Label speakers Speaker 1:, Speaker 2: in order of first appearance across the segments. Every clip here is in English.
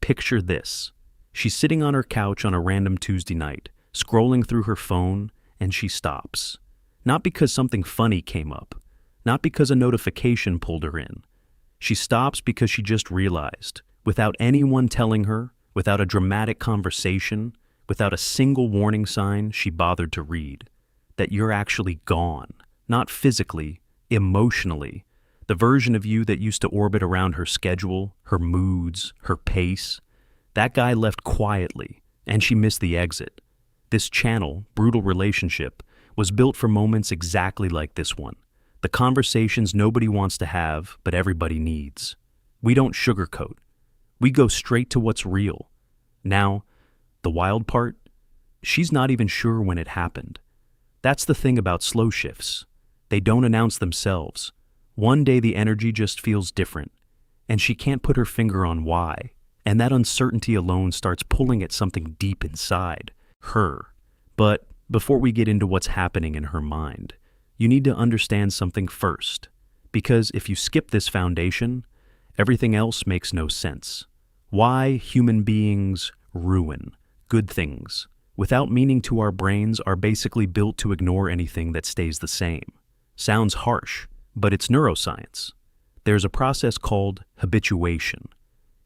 Speaker 1: Picture this. She's sitting on her couch on a random Tuesday night, scrolling through her phone, and she stops. Not because something funny came up, not because a notification pulled her in. She stops because she just realized, without anyone telling her, without a dramatic conversation, without a single warning sign she bothered to read, that you're actually gone, not physically, emotionally. The version of you that used to orbit around her schedule, her moods, her pace, that guy left quietly, and she missed the exit. This channel, brutal relationship, was built for moments exactly like this one. The conversations nobody wants to have, but everybody needs. We don't sugarcoat. We go straight to what's real. Now, the wild part? She's not even sure when it happened. That's the thing about slow shifts. They don't announce themselves. One day the energy just feels different, and she can't put her finger on why, and that uncertainty alone starts pulling at something deep inside her. But before we get into what's happening in her mind, you need to understand something first, because if you skip this foundation, everything else makes no sense. Why human beings ruin good things without meaning to our brains are basically built to ignore anything that stays the same. Sounds harsh, but it's neuroscience. There's a process called habituation.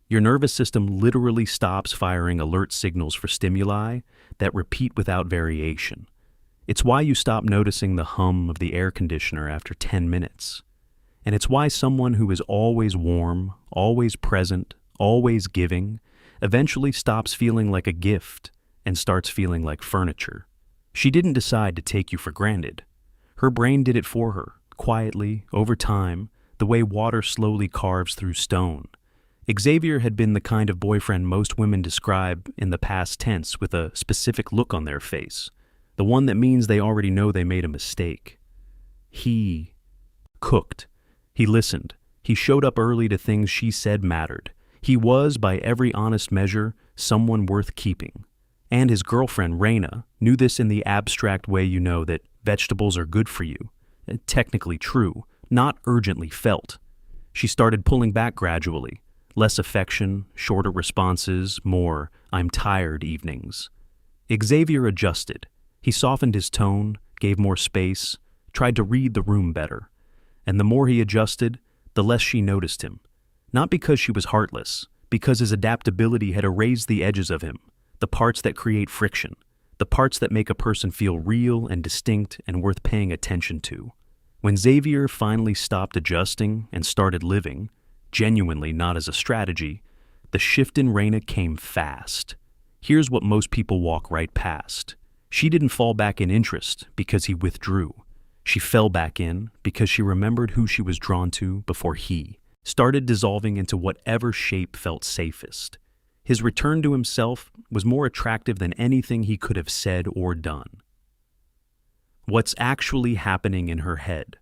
Speaker 1: Your nervous system literally stops firing alert signals for stimuli that repeat without variation. It's why you stop noticing the hum of the air conditioner after 10 minutes. And it's why someone who is always warm, always present, always giving, eventually stops feeling like a gift and starts feeling like furniture. She didn't decide to take you for granted. Her brain did it for her, quietly, over time, the way water slowly carves through stone. Xavier had been the kind of boyfriend most women describe in the past tense with a specific look on their face, the one that means they already know they made a mistake. He cooked. He listened. He showed up early to things she said mattered. He was, by every honest measure, someone worth keeping. And his girlfriend, Raina, knew this in the abstract way you know that vegetables are good for you. Technically true, not urgently felt. She started pulling back gradually. Less affection, shorter responses, more "I'm tired" evenings. Xavier adjusted. He softened his tone, gave more space, tried to read the room better. And the more he adjusted, the less she noticed him. Not because she was heartless, because his adaptability had erased the edges of him, the parts that create friction, the parts that make a person feel real and distinct and worth paying attention to. When Xavier finally stopped adjusting and started living, genuinely not as a strategy, the shift in Raina came fast. Here's what most people walk right past. She didn't fall back in interest because he withdrew. She fell back in because she remembered who she was drawn to before he started dissolving into whatever shape felt safest. His return to himself was more attractive than anything he could have said or done. What's actually happening in her head?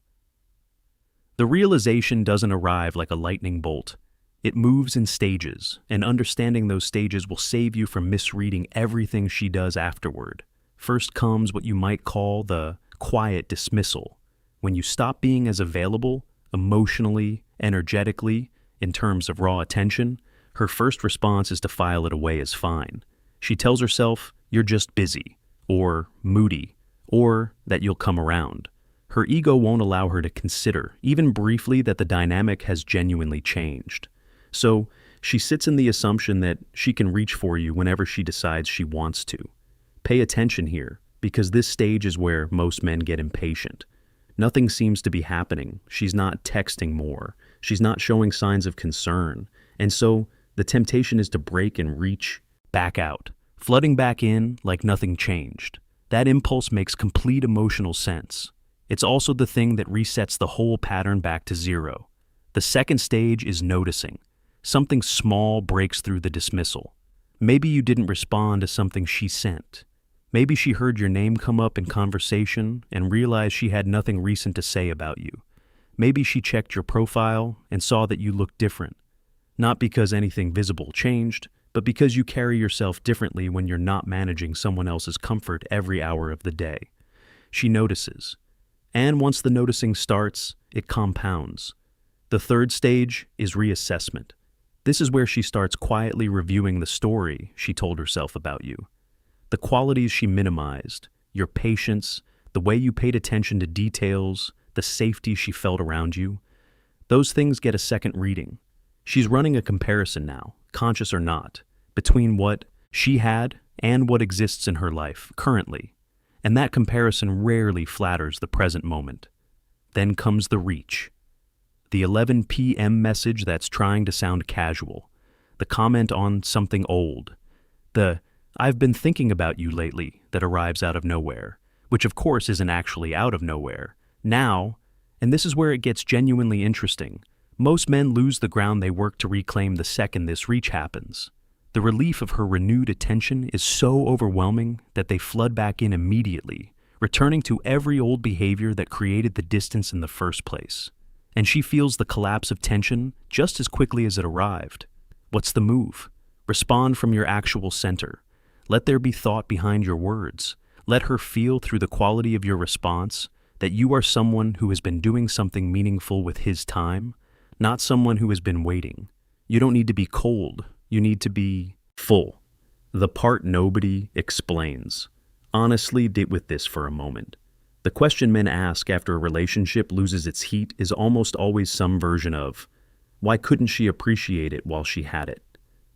Speaker 1: The realization doesn't arrive like a lightning bolt. It moves in stages, and understanding those stages will save you from misreading everything she does afterward. First comes what you might call the quiet dismissal, when you stop being as available, emotionally, energetically, in terms of raw attention. Her first response is to file it away as fine. She tells herself, "You're just busy," or "moody," or that "you'll come around." Her ego won't allow her to consider, even briefly, that the dynamic has genuinely changed. So she sits in the assumption that she can reach for you whenever she decides she wants to. Pay attention here, because this stage is where most men get impatient. Nothing seems to be happening. She's not texting more. She's not showing signs of concern. And so the temptation is to break and reach back out, flooding back in like nothing changed. That impulse makes complete emotional sense. It's also the thing that resets the whole pattern back to zero. The second stage is noticing. Something small breaks through the dismissal. Maybe you didn't respond to something she sent. Maybe she heard your name come up in conversation and realized she had nothing recent to say about you. Maybe she checked your profile and saw that you looked different. Not because anything visible changed, but because you carry yourself differently when you're not managing someone else's comfort every hour of the day. She notices. And once the noticing starts, it compounds. The third stage is reassessment. This is where she starts quietly reviewing the story she told herself about you. The qualities she minimized, your patience, the way you paid attention to details, the safety she felt around you, those things get a second reading. She's running a comparison now, conscious or not, between what she had and what exists in her life currently, and that comparison rarely flatters the present moment. Then comes the reach. The 11 p.m. message that's trying to sound casual, the comment on something old, the "I've been thinking about you lately" that arrives out of nowhere, which of course isn't actually out of nowhere. Now, and this is where it gets genuinely interesting, most men lose the ground they work to reclaim the second this reach happens. The relief of her renewed attention is so overwhelming that they flood back in immediately, returning to every old behavior that created the distance in the first place. And she feels the collapse of tension just as quickly as it arrived. What's the move? Respond from your actual center. Let there be thought behind your words. Let her feel through the quality of your response that you are someone who has been doing something meaningful with his time, not someone who has been waiting. You don't need to be cold. You need to be full. The part nobody explains. Honestly, sit with this for a moment. The question men ask after a relationship loses its heat is almost always some version of, why couldn't she appreciate it while she had it?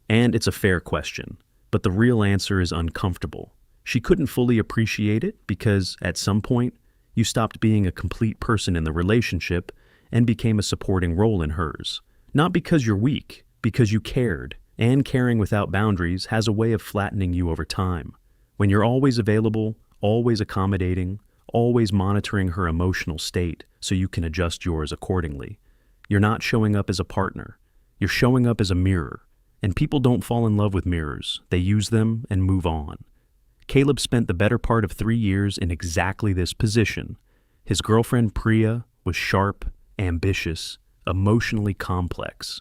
Speaker 1: And it's a fair question, but the real answer is uncomfortable. She couldn't fully appreciate it because, at some point, you stopped being a complete person in the relationship and became a supporting role in hers. Not because you're weak, because you cared, and caring without boundaries has a way of flattening you over time. When you're always available, always accommodating, always monitoring her emotional state so you can adjust yours accordingly, you're not showing up as a partner. You're showing up as a mirror. And people don't fall in love with mirrors. They use them and move on. Caleb spent the better part of 3 years in exactly this position. His girlfriend Priya was sharp, ambitious, emotionally complex.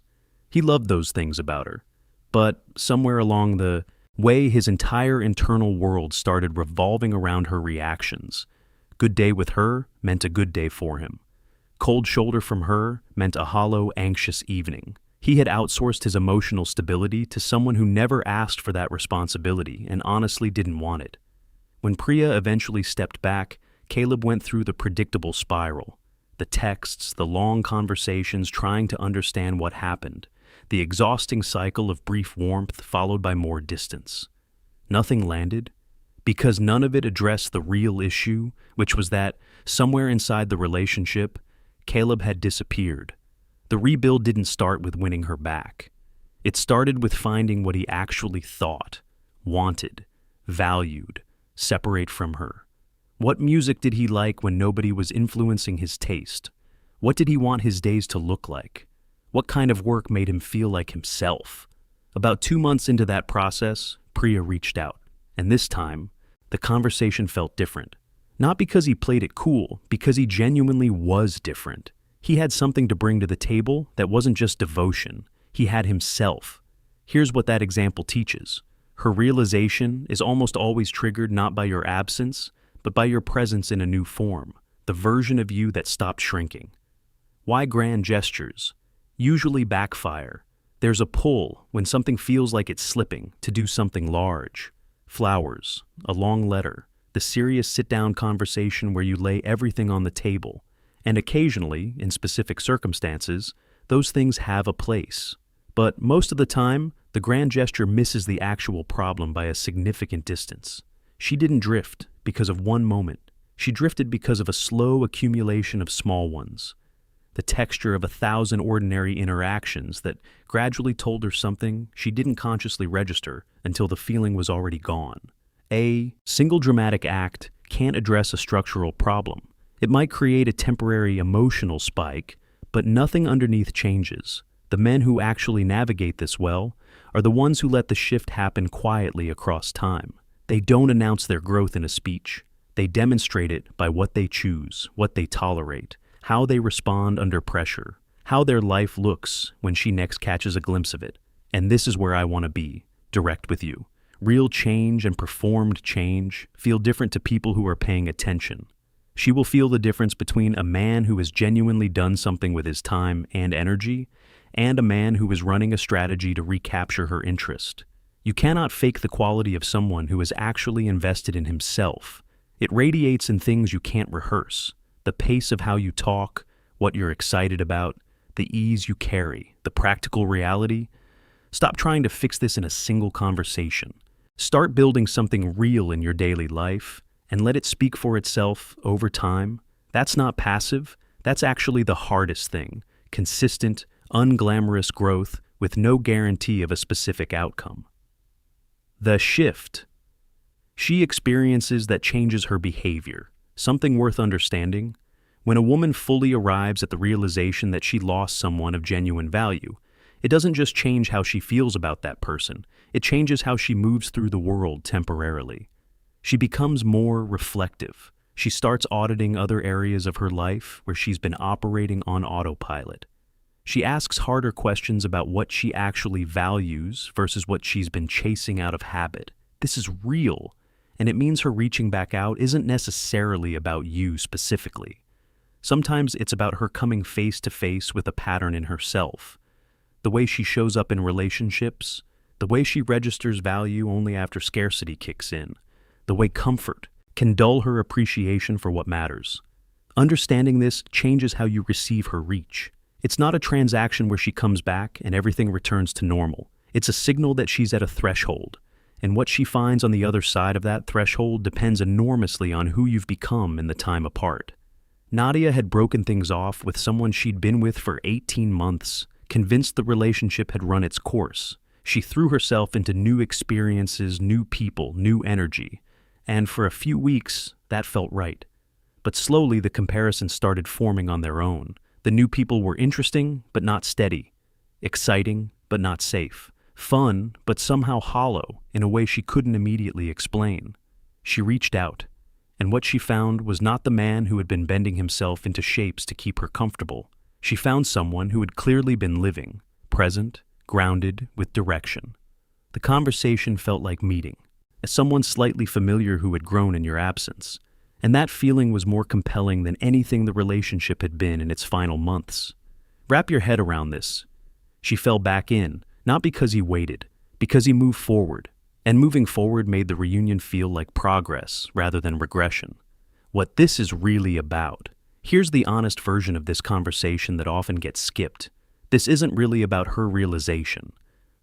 Speaker 1: He loved those things about her. But somewhere along the way, his entire internal world started revolving around her reactions. Good day with her meant a good day for him. Cold shoulder from her meant a hollow, anxious evening. He had outsourced his emotional stability to someone who never asked for that responsibility and honestly didn't want it. When Priya eventually stepped back, Caleb went through the predictable spiral. The texts, the long conversations trying to understand what happened, the exhausting cycle of brief warmth followed by more distance. Nothing landed, because none of it addressed the real issue, which was that, somewhere inside the relationship, Caleb had disappeared. The rebuild didn't start with winning her back. It started with finding what he actually thought, wanted, valued, separate from her. What music did he like when nobody was influencing his taste? What did he want his days to look like? What kind of work made him feel like himself? About 2 months into that process, Priya reached out. And this time, the conversation felt different. Not because he played it cool, because he genuinely was different. He had something to bring to the table that wasn't just devotion. He had himself. Here's what that example teaches. Her realization is almost always triggered not by your absence, but by your presence in a new form, the version of you that stopped shrinking. Why grand gestures? Usually backfire. There's a pull when something feels like it's slipping to do something large. Flowers, a long letter, the serious sit-down conversation where you lay everything on the table. And occasionally, in specific circumstances, those things have a place. But most of the time, the grand gesture misses the actual problem by a significant distance. She didn't drift because of one moment. She drifted because of a slow accumulation of small ones. The texture of 1,000 ordinary interactions that gradually told her something she didn't consciously register until the feeling was already gone. A single dramatic act can't address a structural problem. It might create a temporary emotional spike, but nothing underneath changes. The men who actually navigate this well are the ones who let the shift happen quietly across time. They don't announce their growth in a speech. They demonstrate it by what they choose, what they tolerate, how they respond under pressure, how their life looks when she next catches a glimpse of it. And this is where I want to be, direct with you. Real change and performed change feel different to people who are paying attention. She will feel the difference between a man who has genuinely done something with his time and energy and a man who is running a strategy to recapture her interest. You cannot fake the quality of someone who is actually invested in himself. It radiates in things you can't rehearse. The pace of how you talk, what you're excited about, the ease you carry, the practical reality. Stop trying to fix this in a single conversation. Start building something real in your daily life and let it speak for itself over time. That's not passive. That's actually the hardest thing. Consistent, unglamorous growth with no guarantee of a specific outcome. The shift. She experiences that changes her behavior. Something worth understanding. When a woman fully arrives at the realization that she lost someone of genuine value, it doesn't just change how she feels about that person, it changes how she moves through the world temporarily. She becomes more reflective. She starts auditing other areas of her life where she's been operating on autopilot. She asks harder questions about what she actually values versus what she's been chasing out of habit. This is real, and it means her reaching back out isn't necessarily about you specifically. Sometimes it's about her coming face to face with a pattern in herself. The way she shows up in relationships, the way she registers value only after scarcity kicks in, the way comfort can dull her appreciation for what matters. Understanding this changes how you receive her reach. It's not a transaction where she comes back and everything returns to normal. It's a signal that she's at a threshold, and what she finds on the other side of that threshold depends enormously on who you've become in the time apart. Nadia had broken things off with someone she'd been with for 18 months, convinced the relationship had run its course. She threw herself into new experiences, new people, new energy, and for a few weeks, that felt right. But slowly the comparisons started forming on their own. The new people were interesting, but not steady. Exciting, but not safe. Fun, but somehow hollow in a way she couldn't immediately explain. She reached out, and what she found was not the man who had been bending himself into shapes to keep her comfortable. She found someone who had clearly been living, present, grounded, with direction. The conversation felt like meeting, as someone slightly familiar who had grown in your absence, and that feeling was more compelling than anything the relationship had been in its final months. Wrap your head around this. She fell back in, not because he waited, because he moved forward, and moving forward made the reunion feel like progress rather than regression. What this is really about. Here's the honest version of this conversation that often gets skipped. This isn't really about her realization.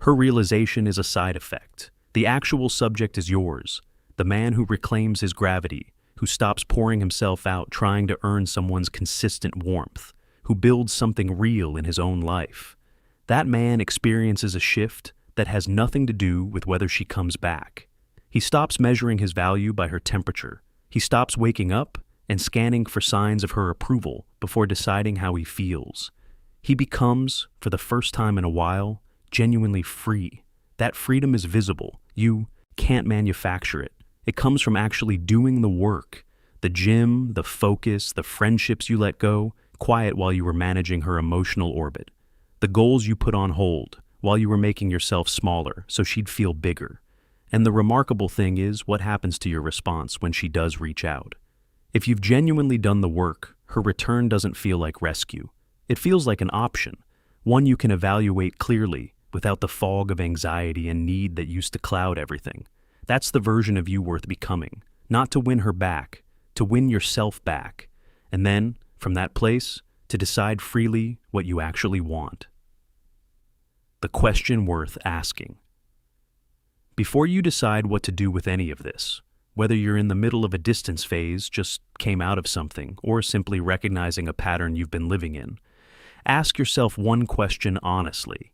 Speaker 1: Her realization is a side effect. The actual subject is yours, the man who reclaims his gravity, who stops pouring himself out trying to earn someone's consistent warmth, who builds something real in his own life. That man experiences a shift that has nothing to do with whether she comes back. He stops measuring his value by her temperature. He stops waking up and scanning for signs of her approval before deciding how he feels. He becomes, for the first time in a while, genuinely free. That freedom is visible. You can't manufacture it. It comes from actually doing the work. The gym, the focus, the friendships you let go, quiet while you were managing her emotional orbit. The goals you put on hold while you were making yourself smaller so she'd feel bigger. And the remarkable thing is what happens to your response when she does reach out. If you've genuinely done the work, her return doesn't feel like rescue. It feels like an option, one you can evaluate clearly without the fog of anxiety and need that used to cloud everything. That's the version of you worth becoming, not to win her back, to win yourself back, and then, from that place, to decide freely what you actually want. The question worth asking. Before you decide what to do with any of this, whether you're in the middle of a distance phase, just came out of something, or simply recognizing a pattern you've been living in, ask yourself one question honestly.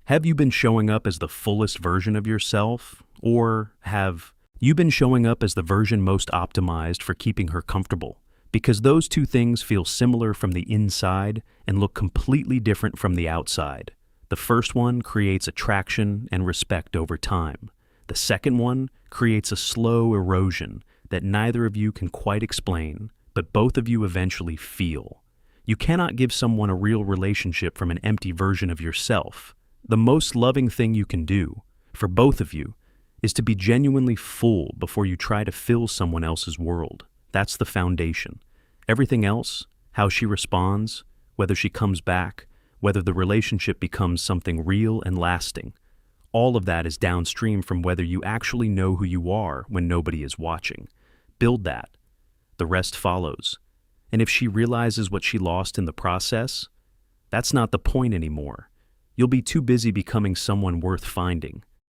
Speaker 1: Have you been showing up as the fullest version of yourself, or have you been showing up as the version most optimized for keeping her comfortable? Because those two things feel similar from the inside and look completely different from the outside. The first one creates attraction and respect over time. The second one creates a slow erosion that neither of you can quite explain, but both of you eventually feel. You cannot give someone a real relationship from an empty version of yourself. The most loving thing you can do, for both of you, is to be genuinely full before you try to fill someone else's world. That's the foundation. Everything else, how she responds, whether she comes back, whether the relationship becomes something real and lasting. All of that is downstream from whether you actually know who you are when nobody is watching. Build that. The rest follows. And if she realizes what she lost in the process, that's not the point anymore. You'll be too busy becoming someone worth finding.